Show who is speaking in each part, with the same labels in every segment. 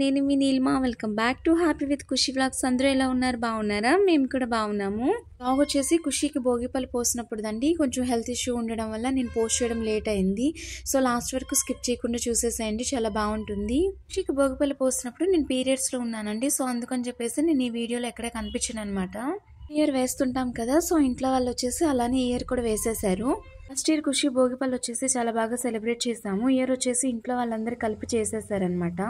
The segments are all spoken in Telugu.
Speaker 1: నేను మీ Neelima. Welcome back to happy with Khushi vlogs. అందరూ ఎలా ఉన్నారు? బాగున్నారా? మేము కూడా బాగున్నాము. వ్లాగ్ వచ్చేసి ఖుషికి భోగిపల్లి పోసినప్పుడు దండి కొంచెం హెల్త్ ఇష్యూ ఉండడం వల్ల నేను పోస్ట్ చేయడం లేట్ అయింది. సో లాస్ట్ వరకు స్కిప్ చేయకుండా చూసేసేయండి, చాలా బాగుంటుంది. ఖుషికి భోగిపల్లి పోసినప్పుడు నేను పీరియడ్స్లో ఉన్నానండి. సో అందుకని చెప్పేసి నేను ఈ వీడియోలో ఎక్కడే కనిపించాను అనమాట. ఇయర్ వేస్తుంటాం కదా, సో ఇంట్లో వాళ్ళు వచ్చేసి అలానే ఇయర్ కూడా వేసేసారు. లాస్ట్ ఇయర్ ఖుషి భోగిపల్లి వచ్చేసి చాలా బాగా సెలబ్రేట్ చేసాము. ఇయర్ వచ్చేసి ఇంట్లో వాళ్ళందరూ కలిపి చేసేసారనమాట.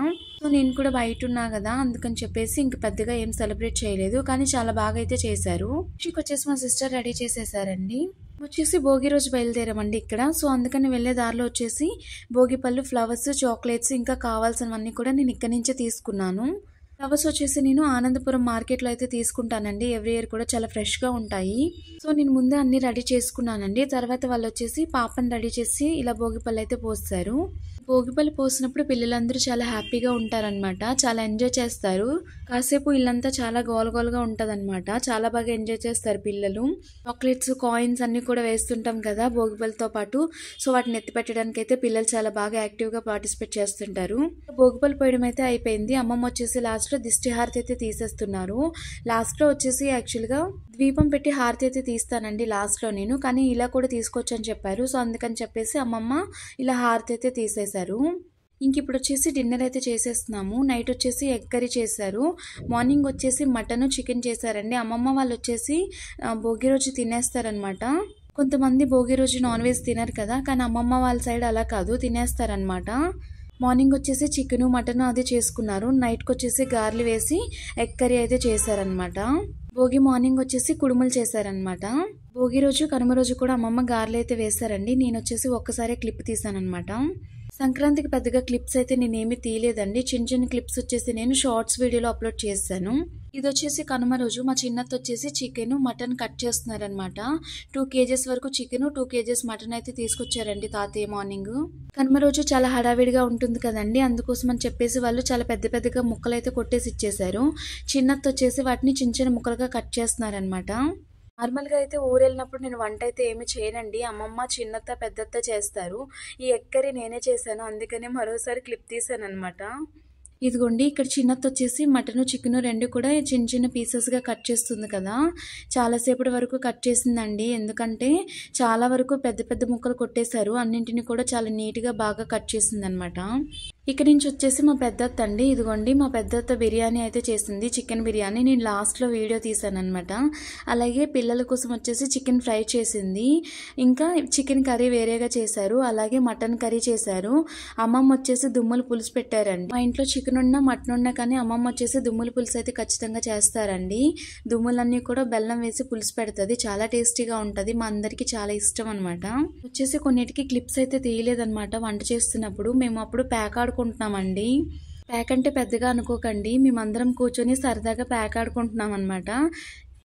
Speaker 1: సో నేను కూడా బయట ఉన్నా కదా, అందుకని చెప్పేసి ఇంక పెద్దగా ఏం సెలబ్రేట్ చేయలేదు, కానీ చాలా బాగా అయితే చేశారు. ఖుషికి వచ్చేసి మా సిస్టర్ రెడీ చేసేసారండి. వచ్చేసి భోగి రోజు బయలుదేరామండి ఇక్కడ. సో అందుకని వెళ్లే దారిలో వచ్చేసి భోగిపళ్ళు, ఫ్లవర్స్, చాక్లెట్స్ ఇంకా కావాల్సినవన్నీ కూడా నేను ఇక్కడ నుంచే తీసుకున్నాను. ఫ్లవర్స్ వచ్చేసి నేను ఆనందపురం మార్కెట్లో అయితే తీసుకుంటానండి. ఎవ్రీ ఇయర్ కూడా చాలా ఫ్రెష్గా ఉంటాయి. సో నేను ముందే అన్ని రెడీ చేసుకున్నానండి. తర్వాత వాళ్ళు వచ్చేసి పాపని రెడీ చేసి ఇలా భోగిపళ్ళు అయితే పోస్తారు. భోగిపళ్ళు పోసినప్పుడు పిల్లలందరూ చాలా హ్యాపీగా ఉంటారనమాట, చాలా ఎంజాయ్ చేస్తారు. కాసేపు ఇల్లంతా చాలా గోలగోలుగా ఉంటదన్నమాట. చాలా బాగా ఎంజాయ్ చేస్తారు పిల్లలు. చాక్లెట్స్, కాయిన్స్ అన్ని కూడా వేస్తుంటాం కదా భోగిపళ్ళతో పాటు. సో వాటిని ఎత్తి పెట్టడానికి అయితే పిల్లలు చాలా బాగా యాక్టివ్గా పార్టిసిపేట్ చేస్తుంటారు. భోగిపళ్ళు పోయడం అయితే అయిపోయింది. అమ్మమ్మ వచ్చేసి లాస్ట్ లో దిష్టి హారతి అయితే తీసేస్తున్నారు. లాస్ట్ లో వచ్చేసి యాక్చువల్గా దీపం పెట్టి హారతి అయితే తీస్తానండి లాస్ట్ లో నేను, కానీ ఇలా కూడా తీసుకోవచ్చు అని చెప్పారు. సో అందుకని చెప్పేసి అమ్మమ్మ ఇలా హారతి అయితే తీసేశారు. ఇంక ఇప్పుడు వచ్చేసి డిన్నర్ అయితే చేసేస్తున్నాము. నైట్ వచ్చేసి ఎగ్ కర్రీ చేశారు. మార్నింగ్ వచ్చేసి మటన్, చికెన్ చేశారండి. అమ్మమ్మ వాళ్ళు వచ్చేసి భోగి రోజు తినేస్తారనమాట. కొంతమంది భోగి రోజు నాన్ వెజ్ తినరు కదా, కానీ అమ్మమ్మ వాళ్ళ సైడ్ అలా కాదు, తినేస్తారనమాట. మార్నింగ్ వచ్చేసి చికెను, మటన్ అది చేసుకున్నారు. నైట్కి వచ్చేసి గార్లు వేసి ఎగ్ కర్రీ అయితే చేశారనమాట. భోగి మార్నింగ్ వచ్చేసి కుడుములు చేశారనమాట. భోగి రోజు, కనుమ రోజు కూడా అమ్మమ్మ గార్లు అయితే వేశారండి. నేను వచ్చేసి ఒక్కసారి క్లిప్ తీసానమాట. సంక్రాంతికి పెద్దగా క్లిప్స్ అయితే నేనేమి తీయలేదండి. చిన్న చిన్న క్లిప్స్ వచ్చేసి నేను షార్ట్స్ వీడియోలో అప్లోడ్ చేశాను. ఇది వచ్చేసి కనుమ రోజు మా చిన్నత్త వచ్చేసి చికెన్, మటన్ కట్ చేస్తున్నారనమాట. 2 kgs వరకు చికెన్, 2 kgs మటన్ అయితే తీసుకొచ్చారండి తాతయ్య మార్నింగ్. కనుమ రోజు చాలా హడావిడిగా ఉంటుంది కదండి, అందుకోసం అని చెప్పేసి వాళ్ళు చాలా పెద్ద పెద్దగా ముక్కలు అయితే కొట్టేసి ఇచ్చేసారు. చిన్నత్త వచ్చేసి వాటిని చిన్న చిన్న ముక్కలుగా కట్ చేస్తున్నారనమాట. నార్మల్గా అయితే ఊరు వెళ్ళినప్పుడు నేను వంట అయితే ఏమి చేయనండి. అమ్మమ్మ, చిన్నత్త, పెద్దత్త చేస్తారు. ఈ ఎగ్ కర్రీ నేనే చేశాను, అందుకనే మరోసారి క్లిప్ తీసాను అనమాట. ఇదిగోండి ఇక్కడ చిన్నత్త వచ్చేసి మటన్, చికెన్ రెండు కూడా చిన్న చిన్న పీసెస్గా కట్ చేస్తుంది కదా. చాలాసేపటి వరకు కట్ చేసిందండి, ఎందుకంటే చాలా వరకు పెద్ద పెద్ద ముక్కలు కొట్టేశారు. అన్నింటిని కూడా చాలా నీట్గా బాగా కట్ చేసింది అనమాట. ఇక్కడ నుంచి వచ్చేసి మా పెద్దత్త అండి. ఇదిగోండి మా పెద్దత్త బిర్యానీ అయితే చేసింది, చికెన్ బిర్యానీ. నేను లాస్ట్లో వీడియో తీసాను అనమాట. అలాగే పిల్లల కోసం వచ్చేసి చికెన్ ఫ్రై చేసింది, ఇంకా చికెన్ కర్రీ వేరేగా చేశారు, అలాగే మటన్ కర్రీ చేశారు. అమ్మమ్మ వచ్చేసి దుమ్ముల పులుసు పెట్టారండి. మా ఇంట్లో చికెన్ ఉన్నా మటన్ ఉన్నా కానీ అమ్మమ్మ వచ్చేసి దుమ్ముల పులుసు అయితే ఖచ్చితంగా చేస్తారండి. దుమ్ములన్నీ కూడా బెల్లం వేసి పులుసు పెడుతుంది, చాలా టేస్టీగా ఉంటుంది. మా అందరికి చాలా ఇష్టం అనమాట. వచ్చేసి కొన్నిటికి క్లిప్స్ అయితే తీయలేదన్నమాట వంట చేస్తున్నప్పుడు. మేము అప్పుడు ప్యాక్ ఆడుకుంటున్నామండి. ప్యాక్ అంటే పెద్దగా అనుకోకండి, మేమందరం కూర్చొని సరదాగా ప్యాక్ ఆడుకుంటున్నాం అనమాట.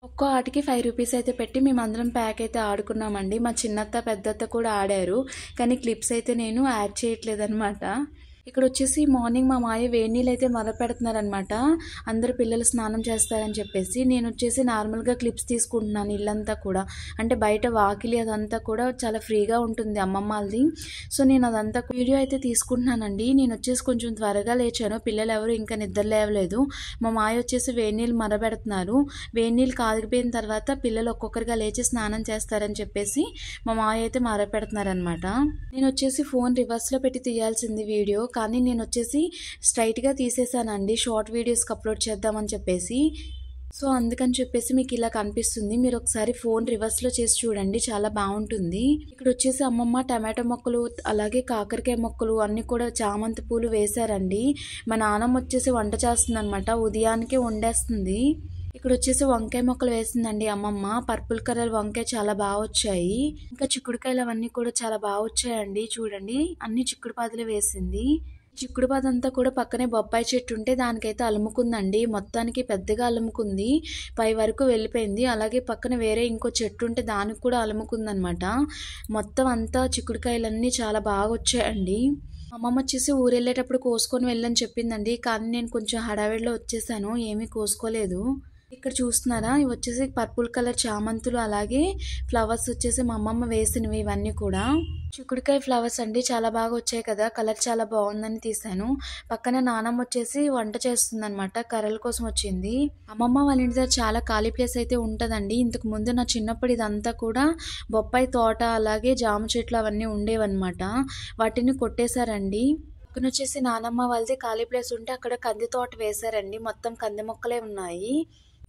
Speaker 1: ఒక్కో ఆటకి 5 రూపీస్ అయితే పెట్టి మేమందరం ప్యాక్ అయితే ఆడుకున్నామండి. మా చిన్నత్త, పెద్దత్త కూడా ఆడారు, కానీ క్లిప్స్ అయితే నేను యాడ్ చేయట్లేదు అనమాట. ఇక్కడ వచ్చేసి మార్నింగ్ మా మాయ వేడి నీళ్ళు అయితే మొదలు పెడుతున్నారనమాట. అందరు పిల్లలు స్నానం చేస్తారని చెప్పేసి నేను వచ్చేసి నార్మల్గా క్లిప్స్ తీసుకుంటున్నాను. ఇల్లంతా కూడా అంటే బయట వాకిలి అదంతా కూడా చాలా ఫ్రీగా ఉంటుంది అమ్మమ్మది. సో నేను అదంతా వీడియో అయితే తీసుకుంటున్నానండి. నేను వచ్చేసి కొంచెం త్వరగా లేచాను, పిల్లలు ఎవరు ఇంకా నిద్ర లేవలేదు. మా మాయ వచ్చేసి వేడి నీళ్ళు మరబెడుతున్నారు. వేడి నీళ్ళు కాగిపోయిన తర్వాత పిల్లలు ఒక్కొక్కరిగా లేచి స్నానం చేస్తారని చెప్పేసి మా మాయ అయితే మరపెడుతున్నారనమాట. నేను వచ్చేసి ఫోన్ రివర్స్లో పెట్టి తీయాల్సింది వీడియో, కానీ నేను వచ్చేసి స్ట్రైట్గా తీసేసానండి షార్ట్ వీడియోస్కి అప్లోడ్ చేద్దామని చెప్పేసి. సో అందుకని చెప్పేసి మీకు ఇలా కనిపిస్తుంది. మీరు ఒకసారి ఫోన్ రివర్స్లో చేసి చూడండి, చాలా బాగుంటుంది. ఇక్కడ వచ్చేసి అమ్మమ్మ టమాటో మొక్కలు, అలాగే కాకరకాయ మొక్కలు అన్నీ కూడా చామంతి పూలు వేశారండి. మా నాన్నమ్మ వచ్చేసి వంట చేస్తుంది అనమాట, ఉదయానికే వండేస్తుంది. ఇక్కడ వచ్చేసి వంకాయ మొక్కలు వేసిందండి అమ్మమ్మ. పర్పుల్ కలర్ వంకాయ చాలా బాగా వచ్చాయి. ఇంకా చిక్కుడుకాయలు అవన్నీ కూడా చాలా బాగా వచ్చాయండి. చూడండి అన్ని చిక్కుడు పాదులు వేసింది. చిక్కుడు పాదు అంతా కూడా పక్కనే బొప్పాయి చెట్టు ఉంటే దానికైతే అలుముకుందండి. మొత్తానికి పెద్దగా అలుముకుంది, పై వరకు వెళ్ళిపోయింది. అలాగే పక్కన వేరే ఇంకో చెట్టు ఉంటే దానికి కూడా అలుముకుందనమాట. మొత్తం అంతా చిక్కుడుకాయలన్నీ చాలా బాగా వచ్చాయండి. అమ్మమ్మ వచ్చేసి ఊరు వెళ్ళేటప్పుడు కోసుకొని వెళ్ళని చెప్పిందండి, కానీ నేను కొంచెం హడావిడిలో వచ్చేసాను, ఏమీ కోసుకోలేదు. ఇక్కడ చూస్తున్నారా, ఇవి వచ్చేసి పర్పుల్ కలర్ చామంతులు, అలాగే ఫ్లవర్స్ వచ్చేసి మా అమ్మమ్మ వేసినవి ఇవన్నీ కూడా. చిక్కుడుకాయ ఫ్లవర్స్ అండి, చాలా బాగా వచ్చాయి కదా, కలర్ చాలా బాగుందని తీసాను. పక్కన నానమ్మ వచ్చేసి వంట చేస్తుందన్నమాట, కర్రల కోసం వచ్చింది. అమ్మమ్మ వాళ్ళ ఇంటి దగ్గర చాలా ఖాళీ ప్లేస్ అయితే ఉంటుందండి. ఇంతకు ముందు నా చిన్నప్పుడు ఇదంతా కూడా బొప్పాయి తోట, అలాగే జామ చెట్లు అవన్నీ ఉండేవన్నమాట. వాటిని కొట్టేశారండి. పక్కన వచ్చేసి నానమ్మ వాళ్ళది ఖాళీ ప్లేస్ ఉంటే అక్కడ కంది తోట వేశారండి. మొత్తం కంది మొక్కలే ఉన్నాయి.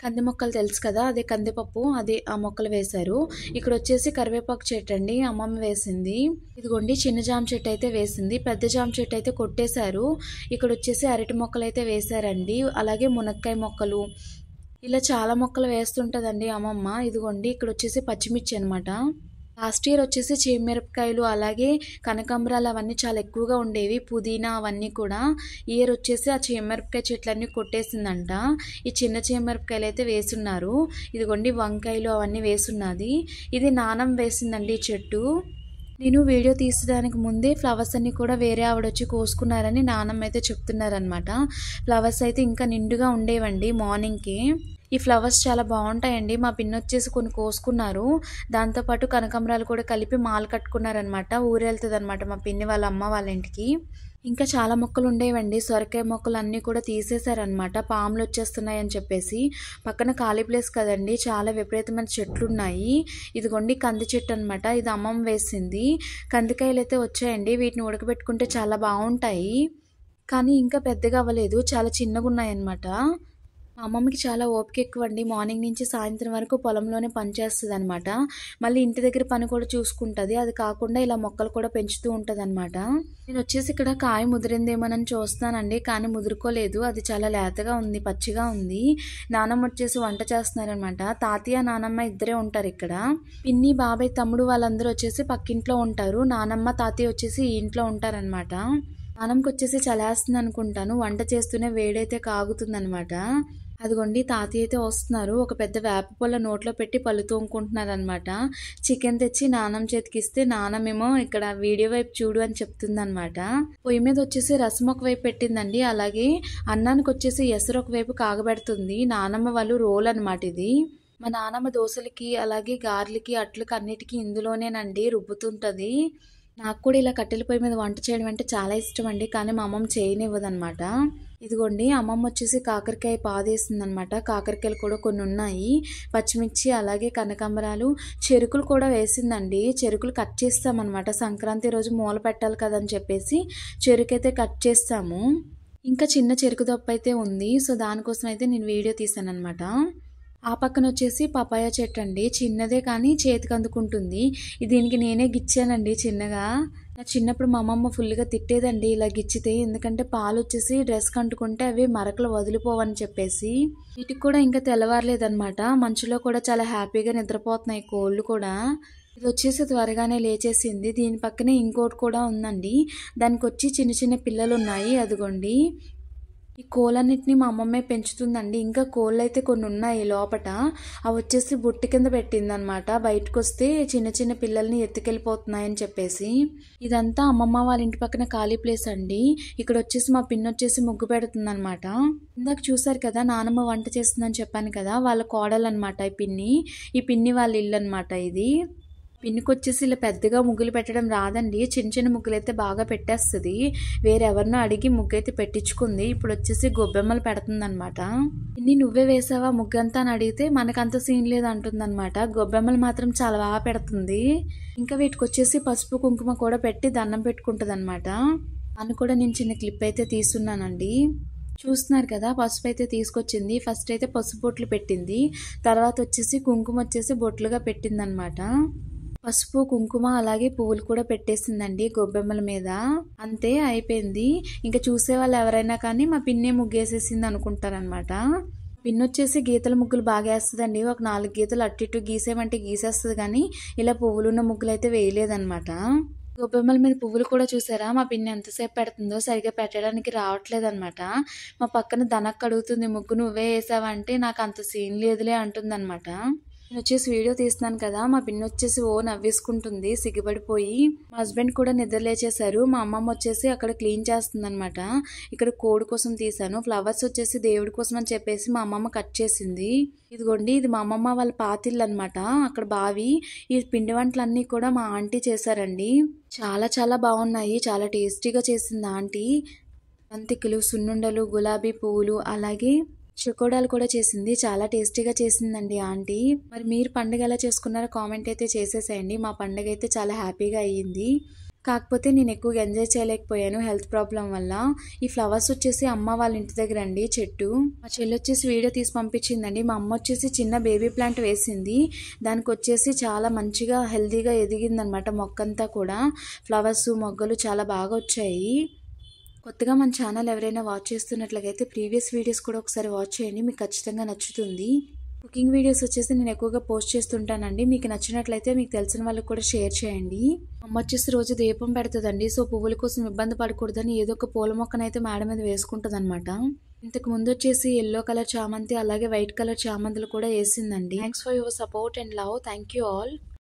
Speaker 1: కంది మొక్కలు తెలుసు కదా, అదే కందిపప్పు, అదే ఆ మొక్కలు వేశారు. ఇక్కడ వచ్చేసి కరివేపాకు చెట్టు అండి, అమ్మమ్మ వేసింది. ఇదిగోండి చిన్న జామ చెట్టు అయితే వేసింది, పెద్ద జామ చెట్టు అయితే కొట్టేశారు. ఇక్కడ వచ్చేసి అరటి మొక్కలు అయితే వేశారండి, అలాగే మునక్కాయ మొక్కలు, ఇలా చాలా మొక్కలు వేస్తుంటదండి అమ్మమ్మ. ఇదిగోండి ఇక్కడ వచ్చేసి పచ్చిమిర్చి అనమాట. లాస్ట్ ఇయర్ వచ్చేసి చీమిరపకాయలు, అలాగే కనకాంబరాలు అవన్నీ చాలా ఎక్కువగా ఉండేవి, పుదీనా అవన్నీ కూడా. ఈ ఇయర్ వచ్చేసి ఆ చీమిరపకాయ చెట్లన్నీ కొట్టేసిందంట. ఈ చిన్న చీమిరపకాయలు అయితే వేసున్నారు. ఇదిగోండి వంకాయలు అవన్నీ వేసున్నది. ఇది నానమ్మ వేసిందండి ఈ చెట్టు. నేను వీడియో తీసడానికి ముందే ఫ్లవర్స్ అన్ని కూడా వేరే ఆవిడ వచ్చి కోసుకున్నారని నానమ్మ అయితే చెప్తున్నారనమాట. ఫ్లవర్స్ అయితే ఇంకా నిండుగా ఉండేవండి మార్నింగ్కి. ఈ ఫ్లవర్స్ చాలా బాగుంటాయండి. మా పిన్ని వచ్చేసి కొన్ని కోసుకున్నారు, దాంతోపాటు కనకాంబరాలు కూడా కలిపి మాల కట్టుకున్నారనమాట. ఊరెళ్తుంది అనమాట మా పిన్ని వాళ్ళ అమ్మ వాళ్ళ ఇంటికి. ఇంకా చాలా మొక్కలు ఉండేవండి, సొరకాయ మొక్కలు అన్నీ కూడా తీసేశారనమాట, పాములు వచ్చేస్తున్నాయని చెప్పేసి. పక్కన ఖాళీ ప్లేస్ కదండి, చాలా విపరీతమైన చెట్లు ఉన్నాయి. ఇదిగోండి కంది చెట్టు అనమాట, ఇది అమ్మమ్మ వేసింది. కందికాయలు అయితే వచ్చాయండి, వీటిని ఉడకబెట్టుకుంటే చాలా బాగుంటాయి. కానీ ఇంకా పెద్దగా అవ్వలేదు, చాలా చిన్నగా ఉన్నాయన్నమాట. మా అమ్మమ్మకి చాలా ఓపిక ఎక్కువ అండి, మార్నింగ్ నుంచి సాయంత్రం వరకు పొలంలోనే పనిచేస్తుంది అనమాట. మళ్ళీ ఇంటి దగ్గర పని కూడా చూసుకుంటుంది, అది కాకుండా ఇలా మొక్కలు కూడా పెంచుతూ ఉంటుంది అనమాట. నేను వచ్చేసి ఇక్కడ కాయ ముదిరిందేమోనని చూస్తానండి, కానీ ముదురుకోలేదు, అది చాలా లేతగా ఉంది, పచ్చిగా ఉంది. నానమ్మ వచ్చేసి వంట చేస్తున్నారనమాట. తాతయ్య నానమ్మ ఇద్దరే ఉంటారు ఇక్కడ. పిన్ని, బాబాయ్, తమ్ముడు వాళ్ళందరూ వచ్చేసి పక్కింట్లో ఉంటారు. నానమ్మ తాతయ్య వచ్చేసి ఈ ఇంట్లో ఉంటారనమాట. నానమ్మకి వచ్చేసి చలేస్తుంది అనుకుంటాను, వంట చేస్తూనే వేడైతే కాగుతుందనమాట. అదిగోండి తాతయ్య అయితే వస్తున్నారు, ఒక పెద్ద వేప పొల నోట్లో పెట్టి పళ్ళు తోముకుంటున్నారు అనమాట. చికెన్ తెచ్చి నానమ్మ చేతికి ఇస్తే నానమ్మేమో ఇక్కడ వీడియో వైపు చూడు అని చెప్తుందనమాట. పొయ్యి మీద వచ్చేసి రసం ఒక వైపు పెట్టిందండి, అలాగే అన్నానికి వచ్చేసి ఎసరు ఒక వైపు కాగబెడుతుంది. నానమ్మ వాళ్ళు రోల్ అనమాట ఇది. మా నానమ్మ దోశలకి, అలాగే గారెలకి, అట్లకి అన్నిటికీ ఇందులోనేనండి రుబ్బుతుంటది. నాకు కూడా ఇలా కట్టెల పొయ్యి మీద వంట చేయడం అంటే చాలా ఇష్టం అండి, కానీ మా అమ్మమ్మ చేయనివ్వదనమాట. ఇదిగోండి అమ్మమ్మ వచ్చేసి కాకరకాయ పాదేసింది అనమాట. కాకరకాయలు కూడా కొన్ని ఉన్నాయి, పచ్చిమిర్చి, అలాగే కనకాంబరాలు, చెరుకులు కూడా వేసిందండి. చెరుకులు కట్ చేస్తామన్నమాట, సంక్రాంతి రోజు మూల పెట్టాలి కదని చెప్పేసి చెరుకు అయితే కట్ చేస్తాము. ఇంకా చిన్న చెరుకు దొప్ప అయితే ఉంది, సో దానికోసం అయితే నేను వీడియో తీసాను అనమాట. ఆ పక్కన వచ్చేసి పపాయ చెట్టు అండి, చిన్నదే కానీ చేతికి అందుకుంటుంది. దీనికి నేనే గిచ్చానండి చిన్నగా. నా చిన్నప్పుడు మా అమ్మమ్మ ఫుల్గా తిట్టేదండి ఇలా గిచ్చితే, ఎందుకంటే పాలు వచ్చేసి డ్రెస్ కంటుకుంటే అవి మరకలు వదిలిపోవని చెప్పేసి. వీటికి కూడా ఇంకా తెల్లవారలేదనమాట, మంచులో కూడా చాలా హ్యాపీగా నిద్రపోతున్నాయి కోళ్ళు కూడా. ఇది వచ్చేసి త్వరగానే లేచేసింది. దీని పక్కనే ఇంకోటి కూడా ఉందండి, దానికి వచ్చి చిన్న చిన్న పిల్లలు ఉన్నాయి. అదిగోండి ఈ కోళ్ళన్నిటిని మా అమ్మమ్మే పెంచుతుందండి. ఇంకా కోళ్ళు అయితే కొన్ని ఉన్నాయి లోపట, అవి వచ్చేసి బుట్టి కింద పెట్టిందనమాట. బయటకు వస్తే చిన్న చిన్న పిల్లల్ని ఎత్తుకెళ్ళిపోతున్నాయని చెప్పేసి. ఇదంతా అమ్మమ్మ వాళ్ళ ఇంటి పక్కన ఖాళీ ప్లేస్ అండి. ఇక్కడ వచ్చేసి మా పిన్ని వచ్చేసి ముగ్గు పెడుతుందనమాట. ఇందాక చూసారు కదా నానమ్మ వంట చేస్తుందని చెప్పాను కదా, వాళ్ళ కోడలు అనమాట ఈ పిన్ని వాళ్ళ ఇల్లు అనమాట ఇది. పిన్నికి వచ్చేసి ఇలా పెద్దగా ముగ్గులు పెట్టడం రాదండి, చిన్న చిన్న ముగ్గులు అయితే బాగా పెట్టేస్తుంది. వేరెవరినో అడిగి ముగ్గు అయితే పెట్టించుకుంది. ఇప్పుడు వచ్చేసి గొబ్బెమ్మలు పెడుతుంది అనమాట. పిన్ని నువ్వే వేసావా ముగ్గంతా అని అడిగితే మనకంత సీన్ లేదు అంటుందన్నమాట. గొబ్బెమ్మలు మాత్రం చాలా బాగా పెడుతుంది. ఇంకా వీటికి వచ్చేసి పసుపు కుంకుమ కూడా పెట్టి దండం పెట్టుకుంటుంది అనమాట. అని కూడా నేను చిన్న క్లిప్ అయితే తీసుకున్నానండి. చూస్తున్నారు కదా, పసుపు అయితే తీసుకొచ్చింది. ఫస్ట్ అయితే పసుపు బొట్లు పెట్టింది, తర్వాత వచ్చేసి కుంకుమ వచ్చేసి బొట్లుగా పెట్టింది అనమాట. పసుపు, కుంకుమ, అలాగే పువ్వులు కూడా పెట్టేసిందండి గొబ్బెమ్మల మీద. అంతే అయిపోయింది. ఇంకా చూసే వాళ్ళు ఎవరైనా కానీ మా పిన్నే ముగ్గేసేసింది అనుకుంటారనమాట. పిన్ వచ్చేసి గీతల ముగ్గులు బాగా వేస్తుందండి. ఒక 4 గీతలు అటు ఇటు గీసేమంటే గీసేస్తుంది, కానీ ఇలా పువ్వులున్న ముగ్గులు అయితే వేయలేదనమాట. గొబ్బెమ్మల మీద పువ్వులు కూడా చూసారా, మా పిన్ని ఎంతసేపు పెడుతుందో సరిగా పెట్టడానికి రావట్లేదు అనమాట. మా పక్కన దనక్క అడుగుతుంది, ముగ్గు నువ్వే వేసావంటే నాకు అంత సీన్ లేదులే అంటుందన్నమాట. నేను వచ్చేసి వీడియో తీస్తున్నాను కదా, మా పిన్ని వచ్చేసి ఓ నవ్వేసుకుంటుంది సిగ్గుపడిపోయి. మా హస్బెండ్ కూడా నిద్ర లేచేశారు. మా అమ్మమ్మ వచ్చేసి అక్కడ క్లీన్ చేస్తుంది అనమాట. ఇక్కడ కోడి కోసం తీసాను. ఫ్లవర్స్ వచ్చేసి దేవుడి కోసం అని చెప్పేసి మా అమ్మమ్మ కట్ చేసింది. ఇదిగోండి, ఇది మా అమ్మమ్మ వాళ్ళ పాతిల్లు అనమాట. అక్కడ బావి. ఈ పిండి వంటలన్నీ కూడా మా ఆంటీ చేశారండి. చాలా చాలా బాగున్నాయి. చాలా టేస్టీగా చేసింది ఆంటీ. బంతికలు, సున్నుండలు, గులాబీ పువ్వులు, అలాగే చెకోడాలు కూడా చేసింది. చాలా టేస్టీగా చేసిందండి ఆంటీ. మరి మీరు పండుగ ఎలా చేసుకున్నారో కామెంట్ అయితే చేసేసేయండి. మా పండుగ అయితే చాలా హ్యాపీగా అయ్యింది. కాకపోతే నేను ఎక్కువగా ఎంజాయ్ చేయలేకపోయాను హెల్త్ ప్రాబ్లం వల్ల. ఈ ఫ్లవర్స్ వచ్చేసి అమ్మ వాళ్ళ ఇంటి దగ్గర అండి చెట్టు. మా చెల్లి వచ్చేసి వీడియో తీసి పంపించిందండి. మా అమ్మ వచ్చేసి చిన్న బేబీ ప్లాంట్ వేసింది. దానికి వచ్చేసి చాలా మంచిగా హెల్తీగా ఎదిగిందనమాట మొక్కంతా కూడా. ఫ్లవర్స్, మొగ్గలు చాలా బాగా వచ్చాయి. కొత్తగా మన ఛానల్ ఎవరైనా వాచ్ చేస్తున్నట్లయితే ప్రీవియస్ వీడియోస్ కూడా ఒకసారి వాచ్ చేయండి. మీకు ఖచ్చితంగా నచ్చుతుంది. కుకింగ్ వీడియోస్ వచ్చేసి నేను ఎక్కువగా పోస్ట్ చేస్తుంటానండి. మీకు నచ్చినట్లయితే మీకు తెలిసిన వాళ్ళకి కూడా షేర్ చేయండి. అమ్మ వచ్చేసి రోజు దీపం పెడుతుందండి. సో పువ్వుల కోసం ఇబ్బంది పడకూడదని ఏదో ఒక పూల మొక్కనైతే మేడ మీద వేసుకుంటుంది అనమాట. ఇంతకు ముందు వచ్చేసి ఎల్లో కలర్ చామంతి, అలాగే వైట్ కలర్ చామంతులు కూడా వేసిందండి. Thanks for your support and love. Thank you all.